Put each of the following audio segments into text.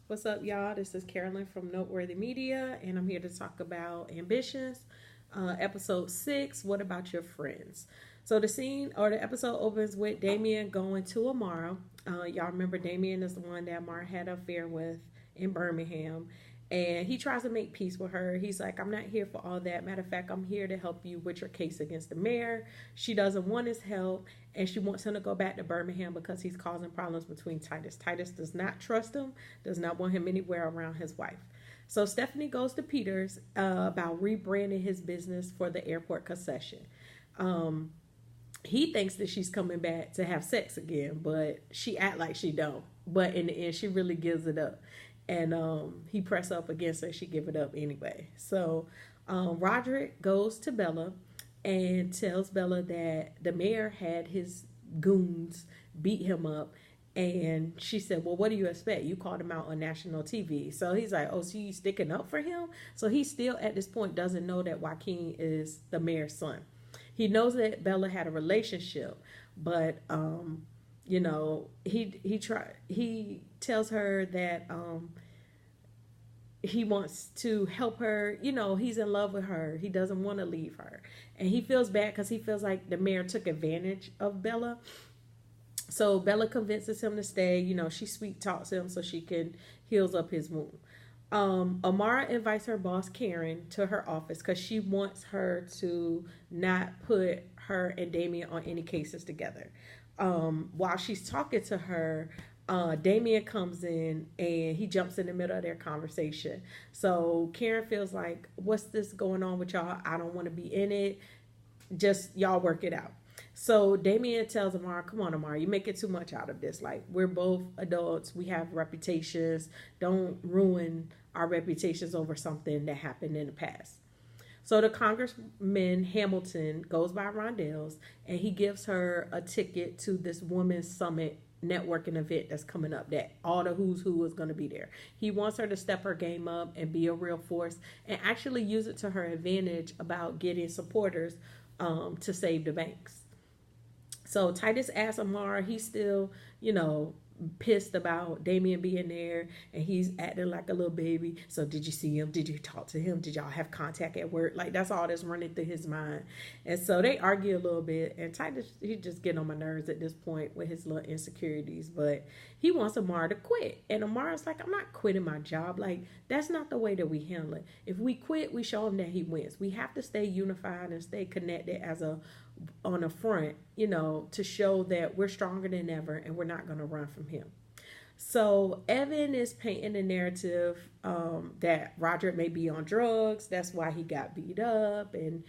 What's up, y'all? This is Carolyn from Noteworthy Media, and I'm here to talk about Ambitions, episode 6. What about your friends? So, the scene or the episode opens with Damien going to Amara. Y'all remember Damien is the one that Amara had an affair with in Birmingham, and he tries to make peace with her. He's like, I'm not here for all that. Matter of fact, I'm here to help you with your case against the mayor. She doesn't want his help, and she wants him to go back to Birmingham because he's causing problems between Titus. Titus does not trust him, does not want him anywhere around his wife. So Stephanie goes to Peters about rebranding his business for the airport concession. Um, he thinks that she's coming back to have sex again, but she act like she don't. But in the end, she really gives it up, and he press up against her. She give it up anyway. So Roderick goes to Bella and tells Bella that the mayor had his goons beat him up. And she said, well, what do you expect? You called him out on national TV. So he's like, oh, so you sticking up for him? So he still, at this point, doesn't know that Joaquin is the mayor's son. He knows that Bella had a relationship, but he tells her that he wants to help her. He's in love with her. He doesn't want to leave her, and he feels bad because he feels like the mayor took advantage of Bella. So Bella convinces him to stay. She sweet talks him so she can heals up his wound. Amara invites her boss Karen to her office because she wants her to not put her and Damien on any cases together. While she's talking to her, Damien comes in and he jumps in the middle of their conversation. So Karen feels like, what's this going on with y'all? I don't want to be in it. Just y'all work it out. So Damien tells Amara, come on, Amara, you make it too much out of this. Like, we're both adults. We have reputations. Don't ruin our reputations over something that happened in the past. So the Congressman Hamilton goes by Rondell's and he gives her a ticket to this women's summit networking event that's coming up that all the who's who is going to be there. He wants her to step her game up and be a real force and actually use it to her advantage about getting supporters to save the banks. So Titus asks Amara, he's still, pissed about Damien being there and he's acting like a little baby. So did you see him? Did you talk to him? Did y'all have contact at work? Like, that's all that's running through his mind. And so they argue a little bit, and Titus, he just getting on my nerves at this point with his little insecurities, but he wants Amara to quit. And Amara's like, I'm not quitting my job. Like, that's not the way that we handle it. If we quit, we show him that he wins. We have to stay unified and stay connected as a on a front, to show that we're stronger than ever and we're not going to run from him. So Evan is painting the narrative that Roderick may be on drugs. That's why he got beat up. And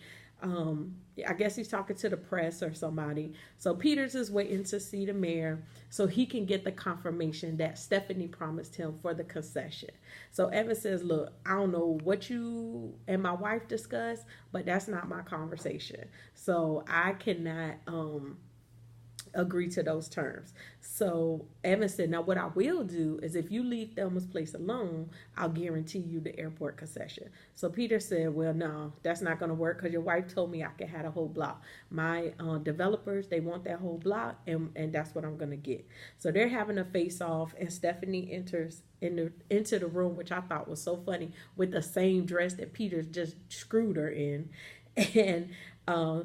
I guess he's talking to the press or somebody. So Peters is waiting to see the mayor so he can get the confirmation that Stephanie promised him for the concession. So Evan says, look, I don't know what you and my wife discussed, but that's not my conversation. So I cannot agree to those terms. So Evan said, now what I will do is if you leave Thelma's place alone, I'll guarantee you the airport concession. So Peter said, well, no, that's not going to work because your wife told me I could have a whole block. My developers, they want that whole block, and that's what I'm going to get. So they're having a face off, and Stephanie enters into the room, which I thought was so funny, with the same dress that Peter just screwed her in. And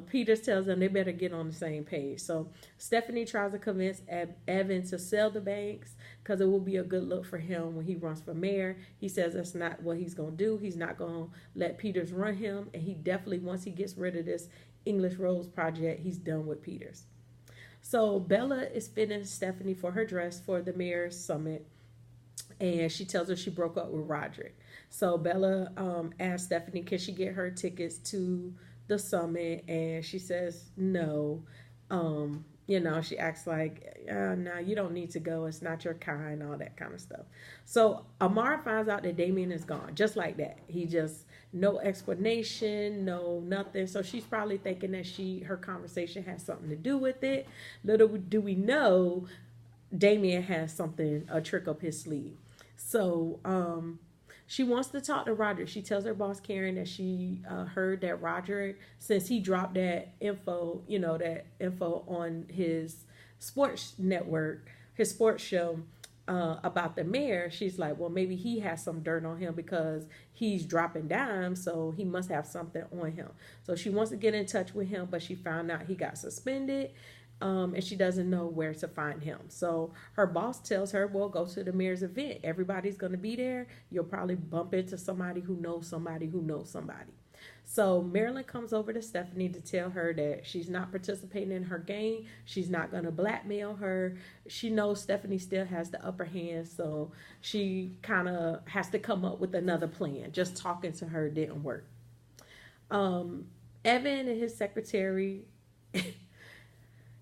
Peters tells them they better get on the same page. So Stephanie tries to convince Evan to sell the banks because it will be a good look for him when he runs for mayor. He says that's not what he's going to do. He's not going to let Peters run him. And he definitely, once he gets rid of this English Rose project, he's done with Peters. So Bella is fitting Stephanie for her dress for the mayor's summit. And she tells her she broke up with Roderick. So Bella asks Stephanie, can she get her tickets to the summit? And she says no. She acts like, no, you don't need to go. It's not your kind, all that kind of stuff. So Amara finds out that Damien is gone, just like that. He just, no explanation, no nothing. So she's probably thinking that her conversation has something to do with it. Little do we know, Damien has something, a trick up his sleeve. So she wants to talk to Roderick. She tells her boss Karen that she heard that Roderick, since he dropped that info, on his sports network, his sports show, about the mayor, she's like, well, maybe he has some dirt on him because he's dropping dimes, so he must have something on him. So she wants to get in touch with him, but she found out he got suspended. And she doesn't know where to find him. So her boss tells her, well, go to the mayor's event. Everybody's going to be there. You'll probably bump into somebody who knows somebody who knows somebody. So Marilyn comes over to Stephanie to tell her that she's not participating in her game. She's not going to blackmail her. She knows Stephanie still has the upper hand, so she kind of has to come up with another plan. Just talking to her didn't work. Evan and his secretary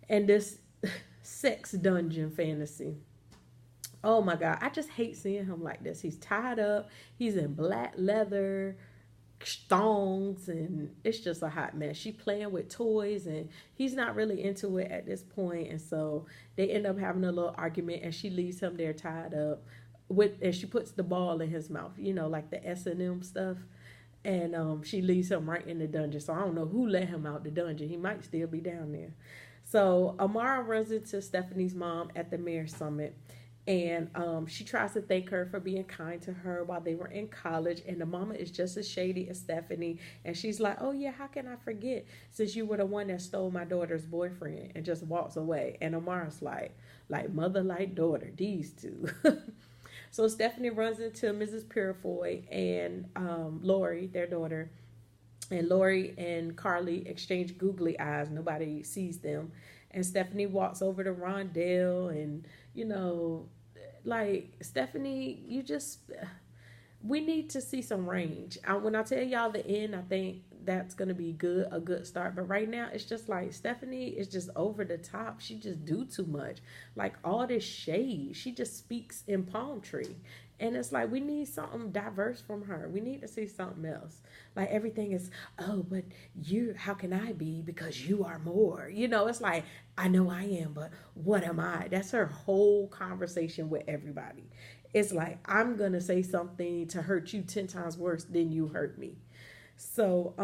and this sex dungeon fantasy. Oh my God, I just hate seeing him like this. He's tied up. He's in black leather, thongs, and it's just a hot mess. She playing with toys and he's not really into it at this point, and so they end up having a little argument and she leaves him there tied up and she puts the ball in his mouth, like the S&M stuff, and she leaves him right in the dungeon. So I don't know who let him out the dungeon. He might still be down there. So Amara runs into Stephanie's mom at the mayor's summit, and she tries to thank her for being kind to her while they were in college. And the mama is just as shady as Stephanie. And she's like, oh yeah, how can I forget, since you were the one that stole my daughter's boyfriend, and just walks away. And Amara's like mother, like daughter, these two. So Stephanie runs into Mrs. Purefoy and Lori, their daughter. And Lori and Carly exchange googly eyes. Nobody sees them. And Stephanie walks over to Rondell and, Stephanie, we need to see some range. When I tell y'all the end, I think that's going to be a good start. But right now, it's just like Stephanie is just over the top. She just do too much. Like all this shade. She just speaks in palm tree. And it's like, we need something diverse from her. We need to see something else. Like everything is, oh, but how can I be? Because you are more. It's like, I know I am, but what am I? That's her whole conversation with everybody. It's like, I'm going to say something to hurt you 10 times worse than you hurt me. So,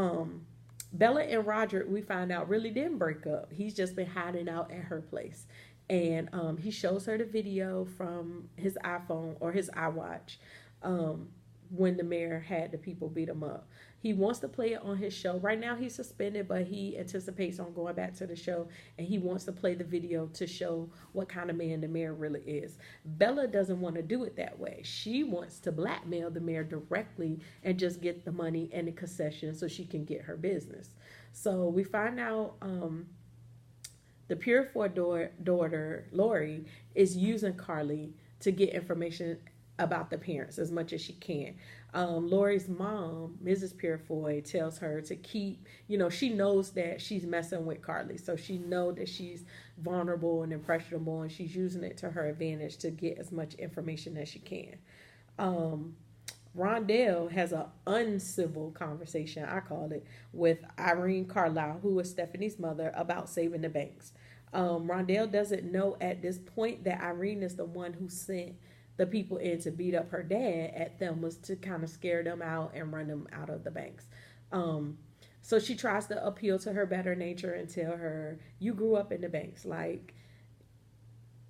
Bella and Roger, we find out, really didn't break up. He's just been hiding out at her place. And he shows her the video from his iPhone or his iWatch when the mayor had the people beat him up. He wants to play it on his show. Right now he's suspended, but he anticipates on going back to the show, and he wants to play the video to show what kind of man the mayor really is. Bella doesn't want to do it that way. She wants to blackmail the mayor directly and just get the money and the concession so she can get her business. So we find out the Purefoy daughter, Lori, is using Carly to get information about the parents as much as she can. Lori's mom, Mrs. Purefoy, tells her to keep, she knows that she's messing with Carly. So she knows that she's vulnerable and impressionable, and she's using it to her advantage to get as much information as she can. Rondell has an uncivil conversation, I call it, with Irene Carlisle, who is Stephanie's mother, about saving the banks. Rondell doesn't know at this point that Irene is the one who sent the people in to beat up her dad at Thelma's to kind of scare them out and run them out of the banks. So she tries to appeal to her better nature and tell her, you grew up in the banks. Like,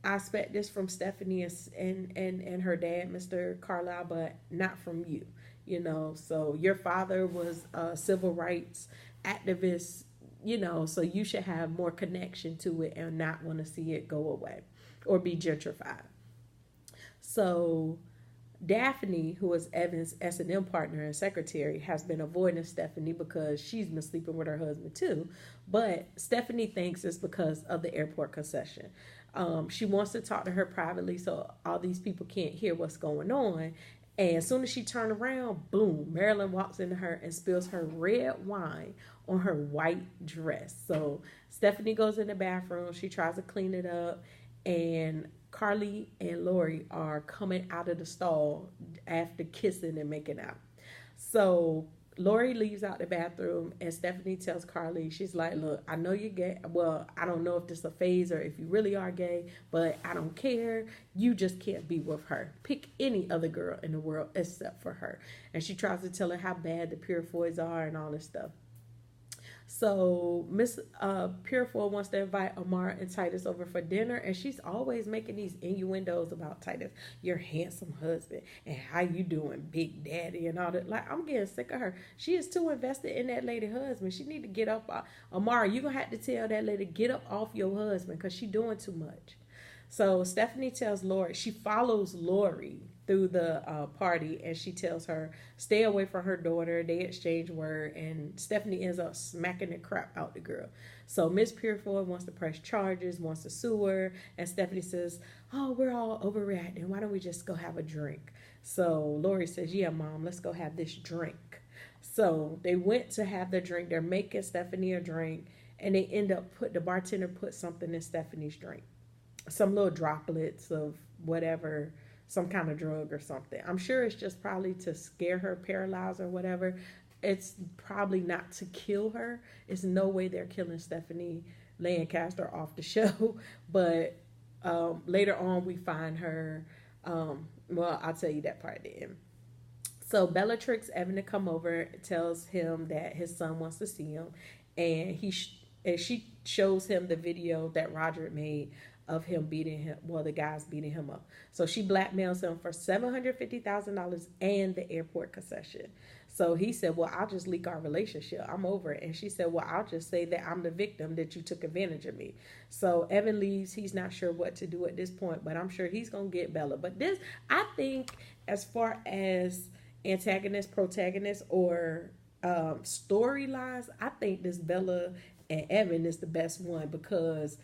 I expect this from Stephanie and her dad, Mr. Carlisle, but not from you. So your father was a civil rights activist, so you should have more connection to it and not want to see it go away or be gentrified. So Daphne, who is Evan's S&M partner and secretary, has been avoiding Stephanie because she's been sleeping with her husband too. But Stephanie thinks it's because of the airport concession. She wants to talk to her privately so all these people can't hear what's going on. And as soon as she turned around, boom, Marilyn walks into her and spills her red wine on her white dress. So Stephanie goes in the bathroom. She tries to clean it up. And Carly and Lori are coming out of the stall after kissing and making out. So Lori leaves out the bathroom, and Stephanie tells Carly, she's like, look, I know you're gay. Well, I don't know if this is a phase or if you really are gay, but I don't care. You just can't be with her. Pick any other girl in the world except for her. And she tries to tell her how bad the Purefoys are and all this stuff. So Miss Purefoy wants to invite Amara and Titus over for dinner, and she's always making these innuendos about Titus, your handsome husband, and how you doing, Big Daddy, and all that. Like, I'm getting sick of her. She is too invested in that lady husband. She need to get up. Amara, you gonna have to tell that lady get up off your husband because she doing too much. So Stephanie tells Lori, she follows Lori through the party, and she tells her stay away from her daughter. They exchange word, and Stephanie ends up smacking the crap out the girl. So Miss Purefoy wants to press charges, wants to sue her, and Stephanie says, oh, we're all overreacting. Why don't we just go have a drink? So Lori says, yeah, Mom, let's go have this drink. So they went to have the drink. They're making Stephanie a drink, and they end up the bartender put something in Stephanie's drink, some little droplets of whatever, some kind of drug or something. I'm sure it's just probably to scare her, paralyze or whatever. It's probably not to kill her. It's no way they're killing Stephanie Lancaster off the show. But later on we find her, well, I'll tell you that part at the end. So Bella tricks Evan to come over, tells him that his son wants to see him, and she shows him the video that Roderick made of him beating him, well, the guys beating him up. So she blackmails him for $750,000 and the airport concession. So he said, well, I'll just leak our relationship. I'm over it. And she said, well, I'll just say that I'm the victim, that you took advantage of me. So Evan leaves. He's not sure what to do at this point, but I'm sure he's going to get Bella. But this, I think, as far as antagonist, protagonist, or storylines, I think this Bella and Evan is the best one, because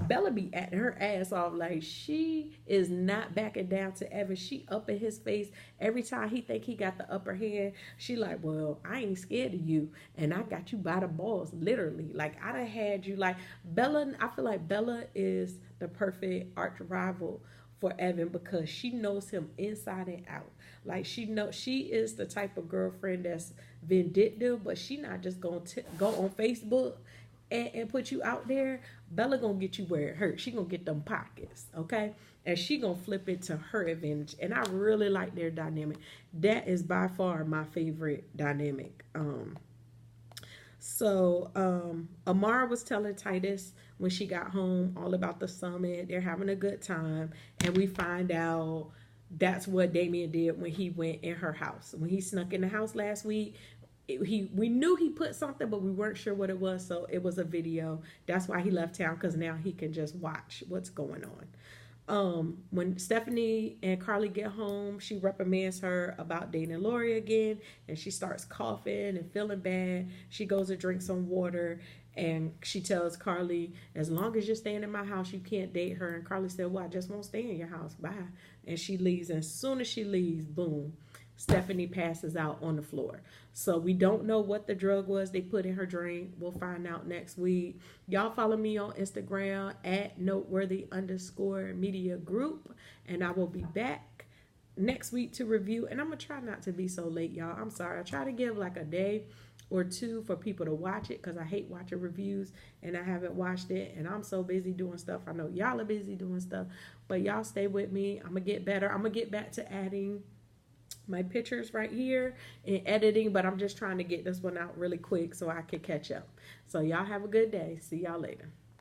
Bella be acting her ass off. Like, she is not backing down to Evan. She up in his face every time he think he got the upper hand. She like, well, I ain't scared of you, and I got you by the balls, literally. Like, I done had you. Like, Bella, I feel like Bella is the perfect arch rival for Evan, because she knows him inside and out. Like, she is the type of girlfriend that's vindictive, but she not just gonna go on Facebook and put you out there. Bella gonna get you where it hurts. She gonna get them pockets, okay? And she gonna flip it to her advantage. And I really like their dynamic. That is by far my favorite dynamic. Amara was telling Titus when she got home all about the summit. They're having a good time, and we find out that's what Damien did when he went in her house. When he snuck in the house last week, we knew he put something, but we weren't sure what it was, so it was a video. That's why he left town, because now he can just watch what's going on. When Stephanie and Carly get home, she reprimands her about dating Lori again, and she starts coughing and feeling bad. She goes to drink some water, and she tells Carly, as long as you're staying in my house, you can't date her. And Carly said, well, I just won't stay in your house, bye. And she leaves, and as soon as she leaves, boom, Stephanie passes out on the floor. So we don't know what the drug was they put in her drink. We'll find out next week. Y'all follow me on Instagram at noteworthy_media group. And I will be back next week to review. And I'm going to try not to be so late, y'all. I'm sorry. I try to give like a day or two for people to watch it, because I hate watching reviews and I haven't watched it. And I'm so busy doing stuff. I know y'all are busy doing stuff. But y'all stay with me. I'm going to get better. I'm going to get back to adding my pictures right here and editing, but I'm just trying to get this one out really quick so I can catch up. So y'all have a good day. See y'all later.